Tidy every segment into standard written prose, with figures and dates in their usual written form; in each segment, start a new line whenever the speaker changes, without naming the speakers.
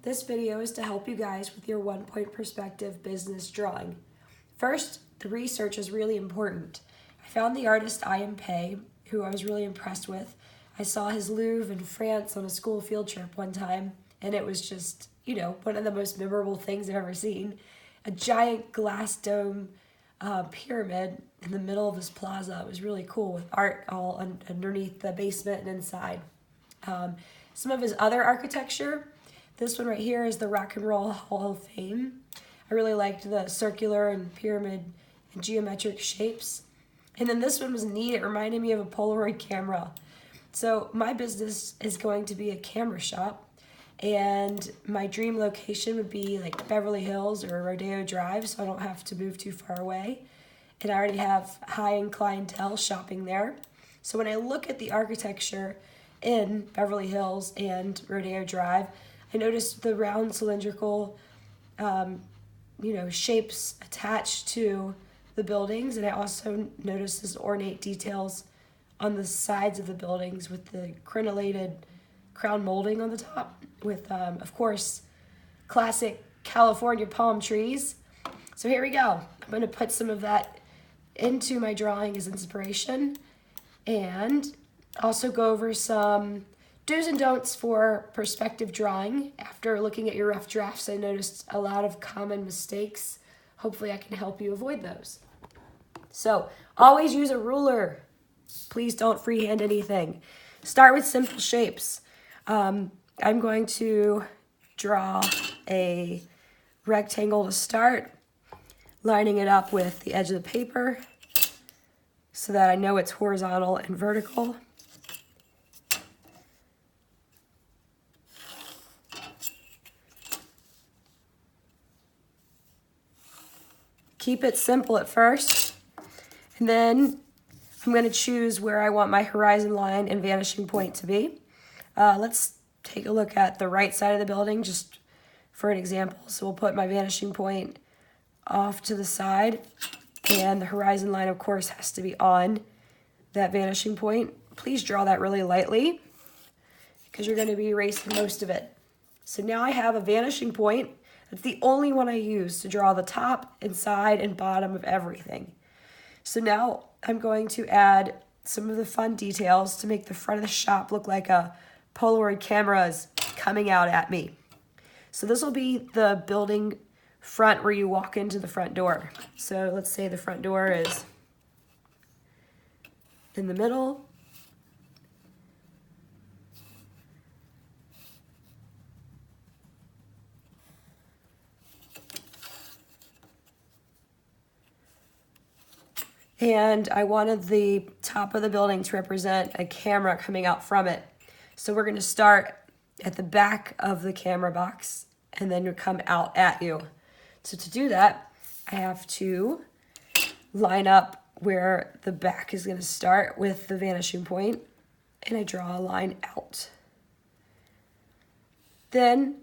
This video is to help you guys with your one-point perspective business drawing. First, the research is really important. I found the artist I.M. Pei, who I was really impressed with. I saw his Louvre in France on a school field trip one time, and it was just, one of the most memorable things I've ever seen. A giant glass dome pyramid in the middle of this plaza. It was really cool with art all underneath the basement and inside. Some of his other architecture, this one right here is the Rock and Roll Hall of Fame. I really liked the circular and pyramid and geometric shapes. And then this one was neat. It reminded me of a Polaroid camera. So my business is going to be a camera shop, and my dream location would be like Beverly Hills or Rodeo Drive, so I don't have to move too far away. And I already have high-end clientele shopping there. So when I look at the architecture in Beverly Hills and Rodeo Drive, I noticed the round cylindrical, shapes attached to the buildings, and I also noticed this ornate details on the sides of the buildings with the crenellated crown molding on the top with, of course, classic California palm trees. So here we go. I'm going to put some of that into my drawing as inspiration and also go over some do's and don'ts for perspective drawing. After looking at your rough drafts, I noticed a lot of common mistakes. Hopefully I can help you avoid those. So always use a ruler. Please don't freehand anything. Start with simple shapes. I'm going to draw a rectangle to start, lining it up with the edge of the paper so that I know it's horizontal and vertical. Keep it simple at first, and then I'm going to choose where I want my horizon line and vanishing point to be. Let's take a look at the right side of the building just for an example. So we'll put my vanishing point off to the side, and the horizon line, of course, has to be on that vanishing point. Please draw that really lightly because you're going to be erasing most of it. So now I have a vanishing point. That's the only one I use to draw the top and side and bottom of everything. So now I'm going to add some of the fun details to make the front of the shop look like a Polaroid camera is coming out at me. So this will be the building front where you walk into the front door. So let's say the front door is in the middle. And I wanted the top of the building to represent a camera coming out from it. So we're going to start at the back of the camera box and then come out at you. So to do that, I have to line up where the back is going to start with the vanishing point, and I draw a line out. Then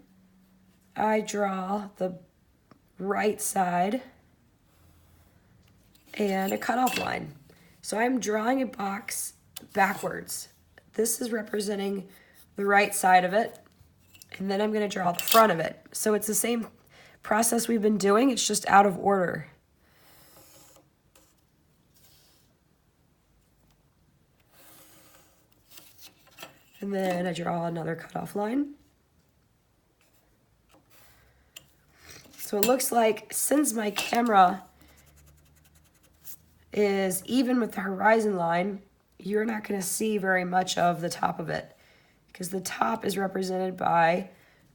I draw the right side and a cutoff line. So I'm drawing a box backwards. This is representing the right side of it, and then I'm going to draw the front of it. So it's the same process we've been doing, it's just out of order. And then I draw another cutoff line. So it looks like since my camera is even with the horizon line, you're not going to see very much of the top of it because the top is represented by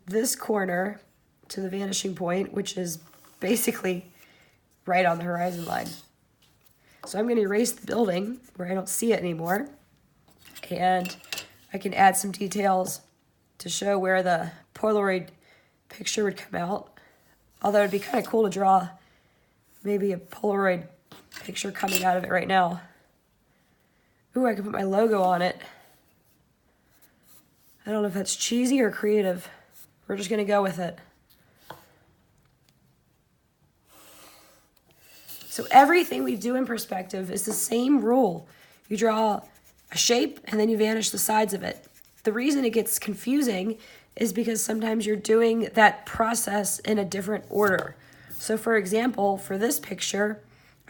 this corner to the vanishing point, which is basically right on the horizon line. So I'm going to erase the building where I don't see it anymore, and I can add some details to show where the Polaroid picture would come out, although it'd be kind of cool to draw maybe a Polaroid picture coming out of it right now. Ooh, I could put my logo on it. I don't know if that's cheesy or creative. We're just going to go with it. So everything we do in perspective is the same rule. You draw a shape and then you vanish the sides of it. The reason it gets confusing is because sometimes you're doing that process in a different order. So for example, for this picture,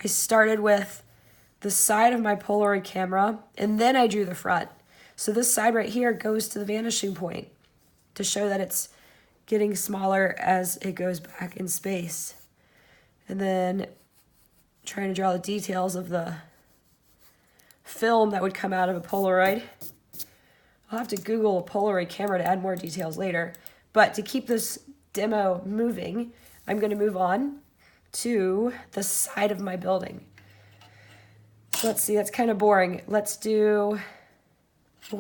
I started with the side of my Polaroid camera and then I drew the front. So this side right here goes to the vanishing point to show that it's getting smaller as it goes back in space. And then trying to draw the details of the film that would come out of a Polaroid. I'll have to Google a Polaroid camera to add more details later. But to keep this demo moving, I'm going to move on to the side of my building. So let's see, that's kind of boring. We'll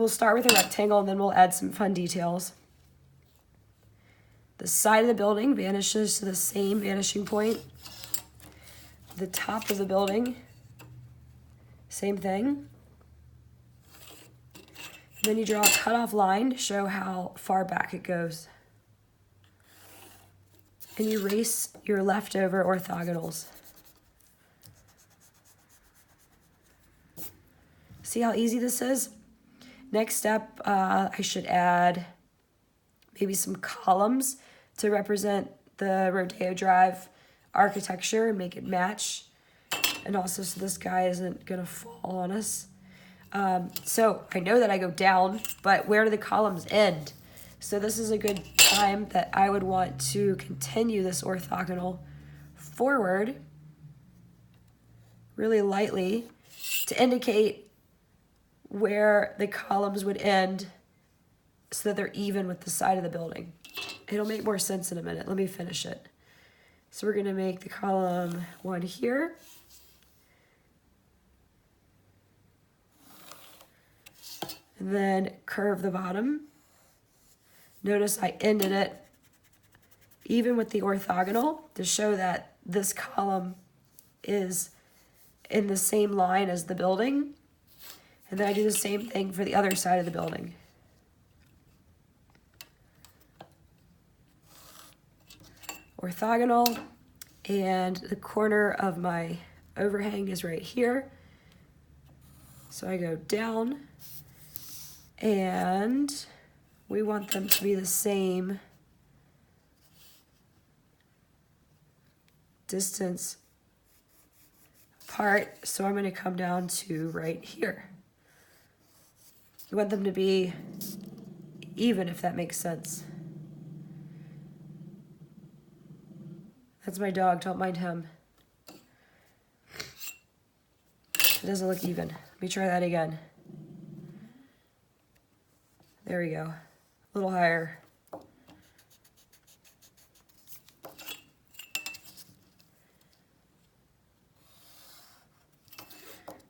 start with a rectangle and then we'll add some fun details. The side of the building vanishes to the same vanishing point. The top of the building, same thing. Then you draw a cutoff line to show how far back it goes. And you erase your leftover orthogonals. See how easy this is? Next step, I should add maybe some columns to represent the Rodeo Drive architecture and make it match. And also so this guy isn't gonna fall on us. So I know that I go down, but where do the columns end? So this is a good time that I would want to continue this orthogonal forward really lightly to indicate where the columns would end so that they're even with the side of the building. It'll make more sense in a minute. Let me finish it. So we're gonna make the column 1 here. And then curve the bottom. Notice I ended it even with the orthogonal to show that this column is in the same line as the building. And then I do the same thing for the other side of the building. Orthogonal, and the corner of my overhang is right here. So I go down, and we want them to be the same distance apart, so I'm going to come down to right here. You want them to be even, if that makes sense. That's my dog, don't mind him. It doesn't look even. Let me try that again. There we go. A little higher.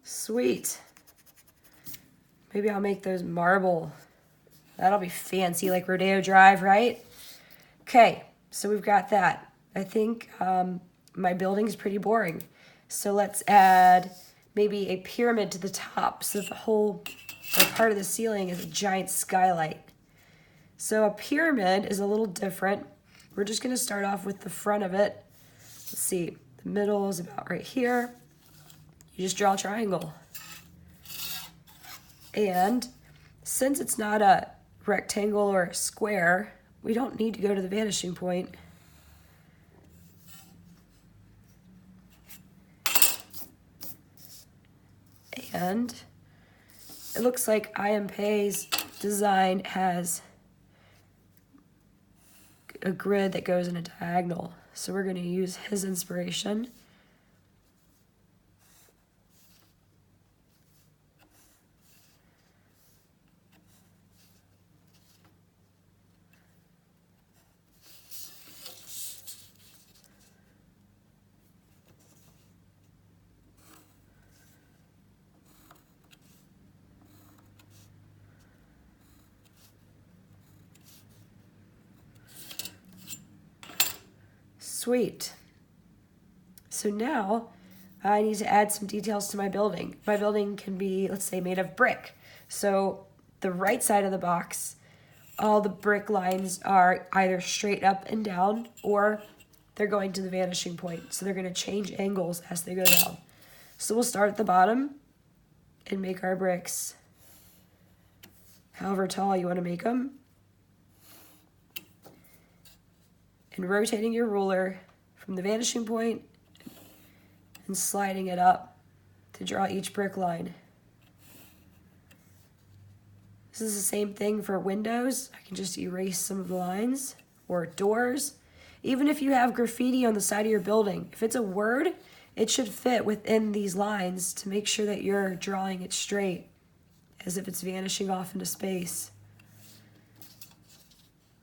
Sweet. Maybe I'll make those marble. That'll be fancy, like Rodeo Drive, right? Okay, so we've got that. I think my building's pretty boring. So let's add maybe a pyramid to the top so that the whole part of the ceiling is a giant skylight. So a pyramid is a little different. We're just gonna start off with the front of it. Let's see, the middle is about right here. You just draw a triangle. And since it's not a rectangle or a square, we don't need to go to the vanishing point. And it looks like IMP's design has a grid that goes in a diagonal. So we're going to use his inspiration. Sweet. So now I need to add some details to my building. My building can be, let's say, made of brick. So the right side of the box, all the brick lines are either straight up and down or they're going to the vanishing point. So they're going to change angles as they go down. So we'll start at the bottom and make our bricks however tall you want to make them. and rotating your ruler from the vanishing point and sliding it up to draw each brick line. This is the same thing for windows. I can just erase some of the lines, or doors. Even if you have graffiti on the side of your building, if it's a word, it should fit within these lines to make sure that you're drawing it straight, as if it's vanishing off into space.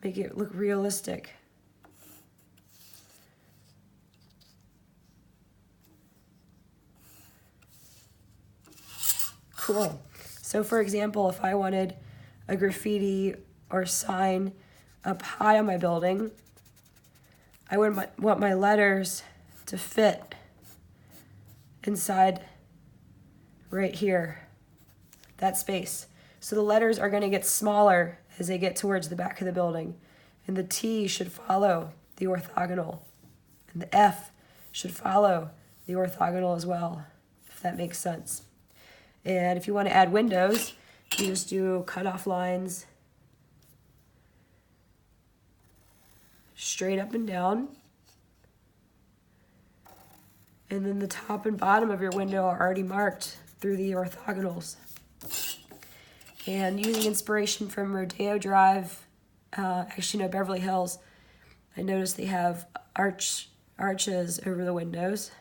Make it look realistic. Cool. So for example, if I wanted a graffiti or sign up high on my building, I would want my letters to fit inside right here, that space. So the letters are going to get smaller as they get towards the back of the building. And the T should follow the orthogonal. And the F should follow the orthogonal as well, if that makes sense. And if you want to add windows, you just do cutoff lines straight up and down. And then the top and bottom of your window are already marked through the orthogonals. And using inspiration from Rodeo Drive, Beverly Hills, I noticed they have arches over the windows.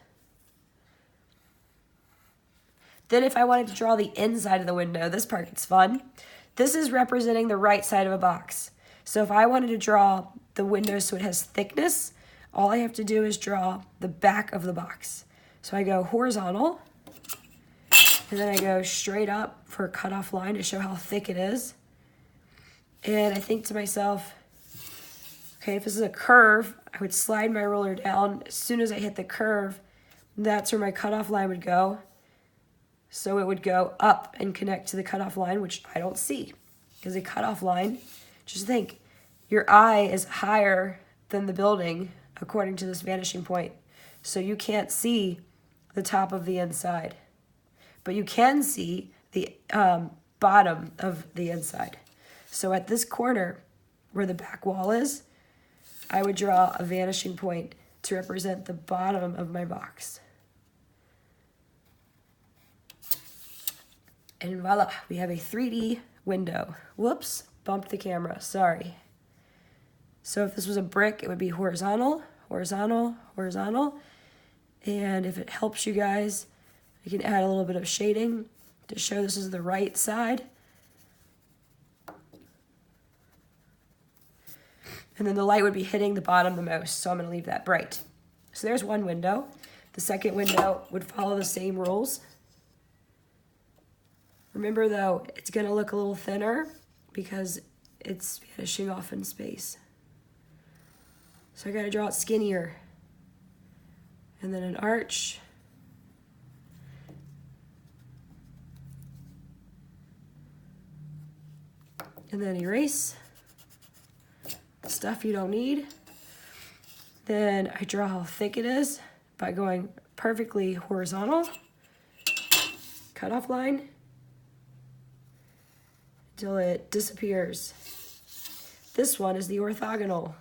Then if I wanted to draw the inside of the window, this part gets fun. This is representing the right side of a box. So if I wanted to draw the window so it has thickness, all I have to do is draw the back of the box. So I go horizontal, and then I go straight up for a cutoff line to show how thick it is. And I think to myself, okay, if this is a curve, I would slide my ruler down. As soon as I hit the curve, that's where my cutoff line would go. So it would go up and connect to the cutoff line, which I don't see. Because a cutoff line, just think, your eye is higher than the building according to this vanishing point. So you can't see the top of the inside. But you can see the bottom of the inside. So at this corner where the back wall is, I would draw a vanishing point to represent the bottom of my box. And voila, we have a 3D window. Whoops, bumped the camera, sorry. So if this was a brick, it would be horizontal, horizontal, horizontal. And if it helps you guys, you can add a little bit of shading to show this is the right side. And then the light would be hitting the bottom the most, so I'm gonna leave that bright. So there's one window. The second window would follow the same rules. Remember though, it's gonna look a little thinner because it's vanishing off in space. So I gotta draw it skinnier. And then an arch. And then erase the stuff you don't need. Then I draw how thick it is by going perfectly horizontal. Cutoff line. Until it disappears. This one is the orthogonal.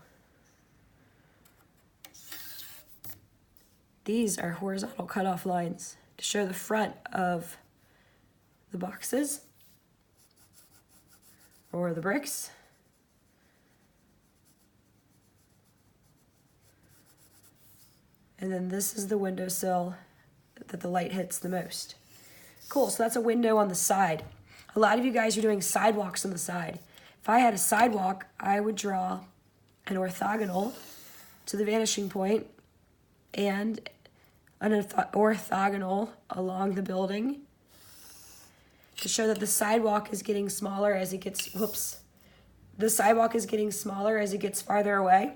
These are horizontal cutoff lines to show the front of the boxes or the bricks. And then this is the windowsill that the light hits the most. Cool, so that's a window on the side. A lot of you guys are doing sidewalks on the side. If I had a sidewalk, I would draw an orthogonal to the vanishing point and an orthogonal along the building to show that the sidewalk is getting smaller as it gets, the sidewalk is getting smaller as it gets farther away.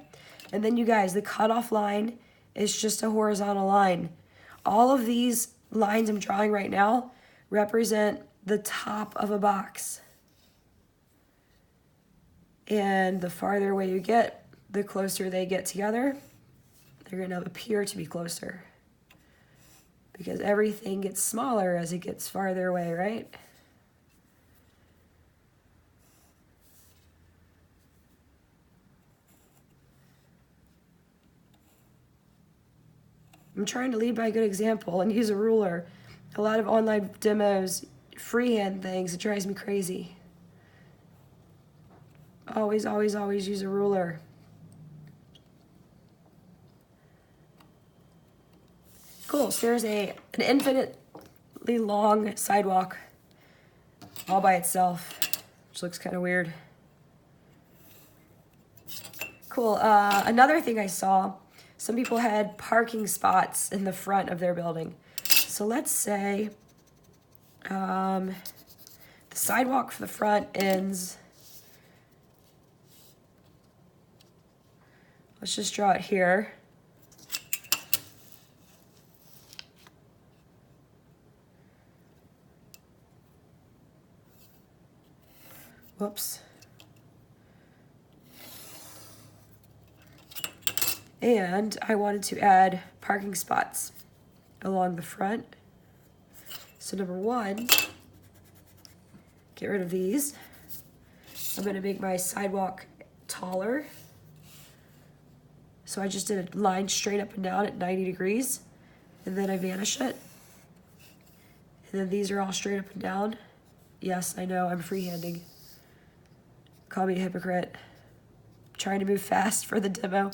And then you guys, the cutoff line is just a horizontal line. All of these lines I'm drawing right now represent the top of a box. And the farther away you get, the closer they get together. They're gonna appear to be closer because everything gets smaller as it gets farther away, right? I'm trying to lead by a good example and use a ruler. A lot of online demos, freehand things, it drives me crazy. Always, always, always use a ruler. Cool, so there's an infinitely long sidewalk all by itself, which looks kind of weird. Cool, another thing I saw, some people had parking spots in the front of their building. So let's say the sidewalk for the front ends, let's just draw it here. Whoops. And I wanted to add parking spots along the front. So number one, get rid of these. I'm gonna make my sidewalk taller. So I just did a line straight up and down at 90 degrees, and then I vanish it. And then these are all straight up and down. Yes, I know, I'm freehanding. Call me a hypocrite. I'm trying to move fast for the demo.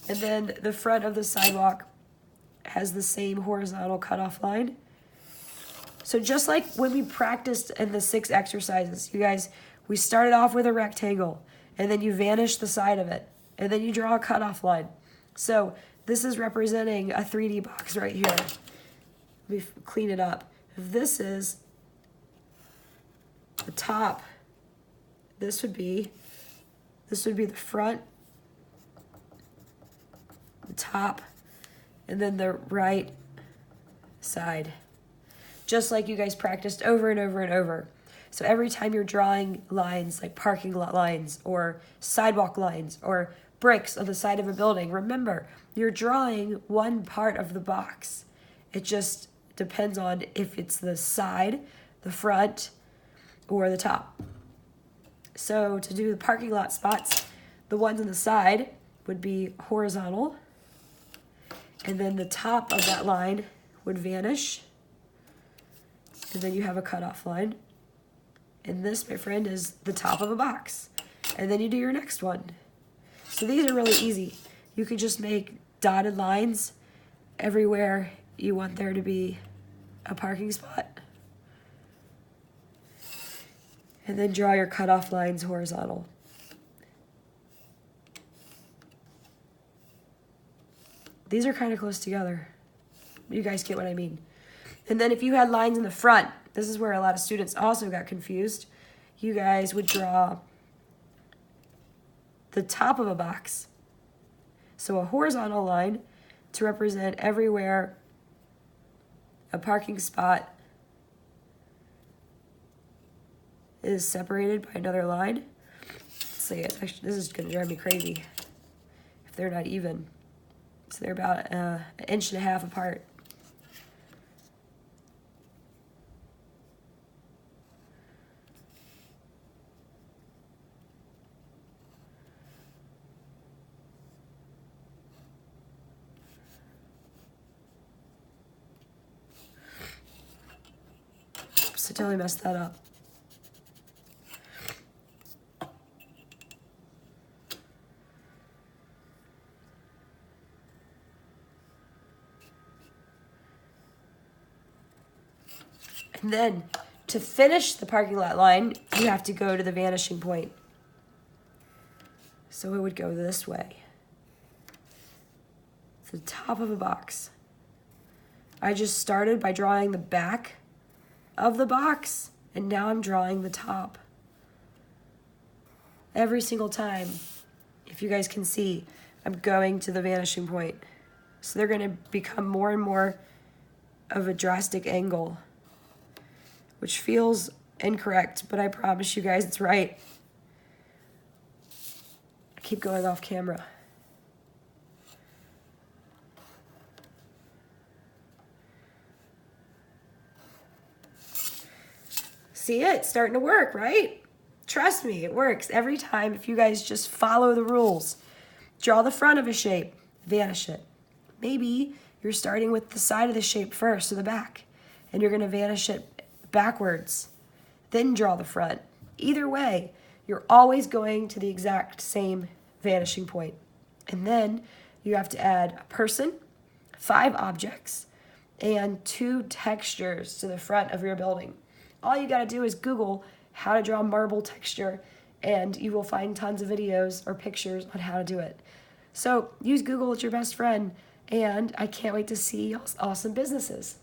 And then the front of the sidewalk has the same horizontal cutoff line. So just like when we practiced in the 6 exercises, you guys, we started off with a rectangle, and then you vanish the side of it, and then you draw a cutoff line. So this is representing a 3D box right here. Let me clean it up. If this is the top, this would be the front, the top, and then the right side. Just like you guys practiced over and over and over. So every time you're drawing lines like parking lot lines or sidewalk lines or bricks on the side of a building, remember, you're drawing one part of the box. It just depends on if it's the side, the front, or the top. So to do the parking lot spots, the ones on the side would be horizontal, and then the top of that line would vanish, and then you have a cutoff line. And this, my friend, is the top of a box. And then you do your next one. So these are really easy. You could just make dotted lines everywhere you want there to be a parking spot. And then draw your cutoff lines horizontal. These are kind of close together. You guys get what I mean. And then if you had lines in the front, this is where a lot of students also got confused. You guys would draw the top of a box. So a horizontal line to represent everywhere a parking spot is separated by another line. Let's see, actually, this is gonna drive me crazy if they're not even. So they're about an inch and a half apart. Oops, I totally messed that up. And then to finish the parking lot line, you have to go to the vanishing point. So it would go this way. To the top of a box. I just started by drawing the back of the box, and now I'm drawing the top. Every single time, if you guys can see, I'm going to the vanishing point. So they're gonna become more and more of a drastic angle, which feels incorrect, but I promise you guys it's right. I keep going off camera. See it? It's starting to work, right? Trust me, it works every time if you guys just follow the rules. Draw the front of a shape, vanish it. Maybe You're starting with the side of the shape first, so the back, and you're going to vanish it backwards, then draw the front. Either way, you're always going to the exact same vanishing point. And then you have to add a person, 5 objects, and 2 textures to the front of your building. All you got to do is Google how to draw marble texture, and you will find tons of videos or pictures on how to do it. So use Google, it's your best friend, and I can't wait to see awesome businesses.